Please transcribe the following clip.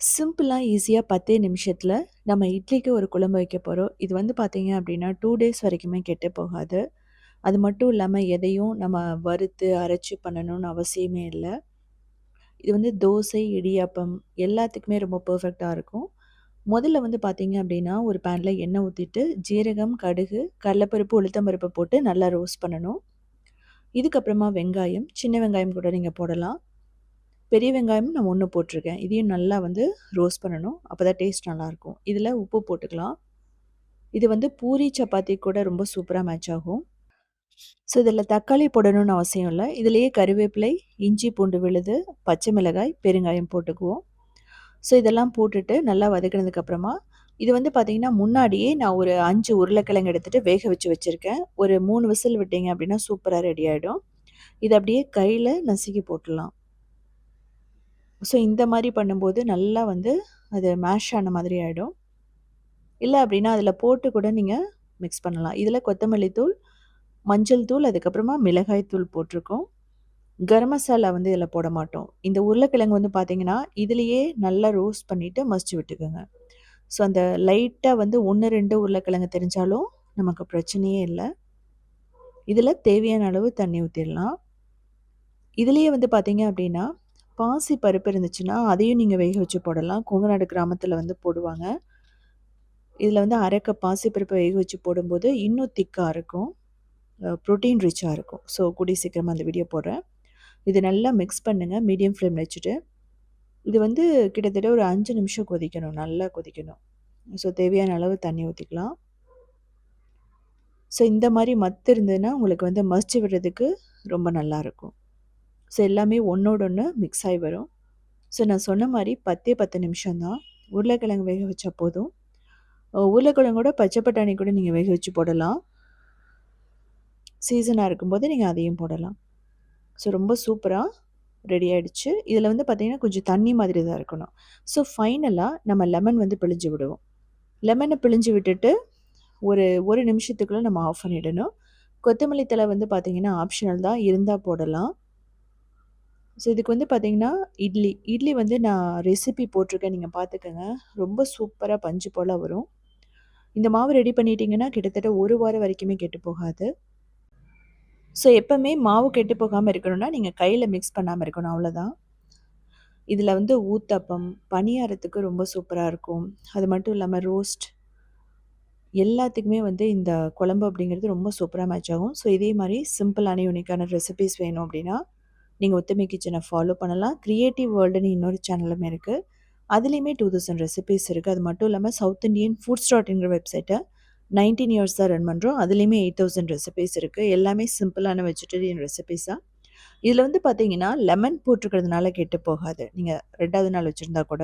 சிம்பிளா, ஈஸியா 10 நிமிஷத்துல நம்ம இட்லிக்கு ஒரு குழம்பு வைக்க போறோம். இது வந்து பார்த்தீங்க அப்டின்னா, 2 டேஸ் வரைக்குமே கெட்டு போகாது. அது மட்டும் இல்லாம எதையும் நம்ம வறுத்து, அரைச்சு பண்ணணும்னு அவசியமே இல்ல. இது வந்து தோசை, இடியாப்பம் எல்லாத்துக்குமே ரொம்ப பெர்ஃபெக்ட்டா இருக்கும். முதல்ல வந்து பார்த்தீங்க அப்டின்னா, ஒரு பேன்ல எண்ணெய் ஊத்திட்டு, ஜீரகம், கடுகு, கடலப்பருப்பு, உளுத்தம் பருப்பு போட்டு நல்லா ரோஸ்ட் பண்ணணும். இதுக்கப்புறமா வெங்காயம், சின்ன வெங்காயம் கூட நீங்க போடலாம். பெரிய வெங்காயம் நான் 1 போட்டிருக்கேன். இதையும் நல்லா வந்து ரோஸ்ட் பண்ணணும். அப்பதான் டேஸ்ட் நல்லாயிருக்கும். இதில உப்பு போட்டுக்கலாம். இது வந்து பூரி, சப்பாத்தி கூட ரொம்ப சூப்பரா மேட்ச் ஆகும். ஸோ இதில தக்காளி போடணும்னு அவசியம் இல்ல. இதிலேயே கருவேப்பிலை, இஞ்சி, பூண்டு விழுது, பச்சை மிளகாய், பெருங்காயம் போட்டுக்குவோம். ஸோ இதெல்லாம் போட்டுட்டு நல்லா வதக்கினதுக்கு அப்புறமா, இது வந்து பார்த்தீங்கன்னா, முன்னாடியே நான் ஒரு 5 உருளைக்கிழங்கு எடுத்துட்டு வேக வச்சு வச்சிருக்கேன். ஒரு 3 விசில் விட்டீங்க அப்படின்னா சூப்பரா ரெடி ஆயிடும். இத அப்படியே கையில நசுக்கி போட்டுடலாம். ஸோ இந்த மாரி பண்ணும்போது நல்லா வந்து அது மேஷ் ஆன மாதிரி ஆயிடும். இல்ல அப்டின்னா அதில போட்டு கூட நீங்க மிக்ஸ் பண்ணலாம். இதில கொத்தமல்லி தூள், மஞ்சள் தூள், அதுக்கப்புறமா மிளகாய் தூள் போட்டிருக்கோம். கரம் மசாலா வந்து இதில போட மாட்டோம். இந்த உருளைக்கிழங்கு வந்து பார்த்தீங்கன்னா, இதிலேயே நல்லா ரோஸ்ட் பண்ணிட்டு மசிச்சு விட்டுக்கோங்க. ஸோ அந்த லைட்டா வந்து 1, 2 உருளைக்கிழங்கு தெரிஞ்சாலும் நமக்கு பிரச்சனையே இல்ல. இதில தேவையான அளவு தண்ணி ஊத்திடலாம். இதிலேயே வந்து பார்த்தீங்க அப்டின்னா, பாசி பருப்பு இருந்துச்சுன்னா, அதையும் நீங்க வேக வச்சு போடலாம். கொங்குநாடு கிராமத்தில வந்து போடுவாங்க. இதில வந்து 1/2 கப் பாசிப்பருப்ப வேக வச்சு போடும்போது, இன்னும் திக்கா இருக்கும். புரோட்டீன் ரிச்சா இருக்கும். ஸோ கூடிய சீக்கிரமா அந்த வீடியோ போடுறேன். இது நல்லா மிக்ஸ் பண்ணுங்க. மீடியம் ஃப்ளேம்ல வச்சுட்டு. இது வந்து கிட்டத்தட்ட ஒரு 5 நிமிஷம் கொதிக்கணும். நல்லா கொதிக்கணும். ஸோ தேவையான அளவு தண்ணி ஊத்திக்கலாம். ஸோ இந்த மாரி மத்து இருந்ததுன்னா, உங்களுக்கு வந்து மசிச்சு விடுறதுக்கு ரொம்ப நல்லாயிருக்கும். ஸோ எல்லாமே ஒண்ணோட ஒண்ணு மிக்ஸ் ஆயி வரும். ஸோ நான் சொன்ன மாரி 10ஏ 10 நிமிஷம் தான். உருளைக்கிழங்கு வேக வச்சா போதும். உருளைக்கிழங்கோட பச்சை பட்டாணி கூட நீங்க வேக வச்சு போடலாம். சீசனா இருக்கும்போது நீங்க அதையும் போடலாம். ஸோ ரொம்ப சூப்பரா ரெடி ஆயிடுச்சு. இதில வந்து பார்த்தீங்கன்னா, கொஞ்சம் தண்ணி மாதிரி தான் இருக்கணும். ஸோ ஃபைனலா நம்ம லெமன் வந்து பிழிஞ்சு விடுவோம். லெமன பிழிஞ்சு விட்டுட்டு, ஒரு 1 நிமிஷத்துக்குள்ள நம்ம ஆஃப் பண்ணிடணும். கொத்தமல்லி தழை வந்து பார்த்தீங்கன்னா, ஆப்ஷனல் தான். இருந்தா போடலாம். ஸோ இதுக்கு வந்து பார்த்தீங்கன்னா, இட்லி வந்து நான் ரெசிபி போட்டிருக்கேன். நீங்க பார்த்துக்கங்க. ரொம்ப சூப்பரா பஞ்சு போல வரும். இந்த மாவு ரெடி பண்ணிட்டீங்கன்னா, கிட்டத்தட்ட 1 வாரம் வரைக்குமே கெட்டு போகாது. ஸோ எப்பவுமே மாவு கெட்டு போகாம இருக்கணும்னா, நீங்க கையில மிக்ஸ் பண்ணாம இருக்கணும். அவ்வளோதான். இதில வந்து ஊத்தப்பம், பணியாரத்துக்கு ரொம்ப சூப்பரா இருக்கும். அது மட்டும் இல்லாம ரோஸ்ட் எல்லாத்துக்குமே வந்து இந்த குழம்பு அப்படிங்கிறது ரொம்ப சூப்பரா மேட்ச் ஆகும். ஸோ இதே மாரி சிம்பிளான யூனிக்கான ரெசிபீஸ் வேணும் அப்படின்னா, நீங்க ஒத்துமை கிச்சன ஃபாலோ பண்ணலாம். கிரியேட்டிவ் வேர்ல்டுன்னு இன்னொரு சேனலும் இருக்கு. அதுலயுமே 2000 ரெசிபீஸ் இருக்கு. அது மட்டும் இல்லாம சவுத் இண்டியன் ஃபுட்ஸ் டாட்ங்கிற வெப்சைட்ட 19 இயர்ஸ் தான் ரன் பண்றோம். அதுலயுமே 8000 ரெசிபீஸ் இருக்கு. எல்லாமே சிம்பிளான வெஜிடேரியன் ரெசிபீஸ் தான். இதில வந்து பார்த்தீங்கன்னா, லெமன் போட்டிருக்கிறதுனால கெட்டு போகாது. நீங்க 2வது நாள் வச்சிருந்தா கூட.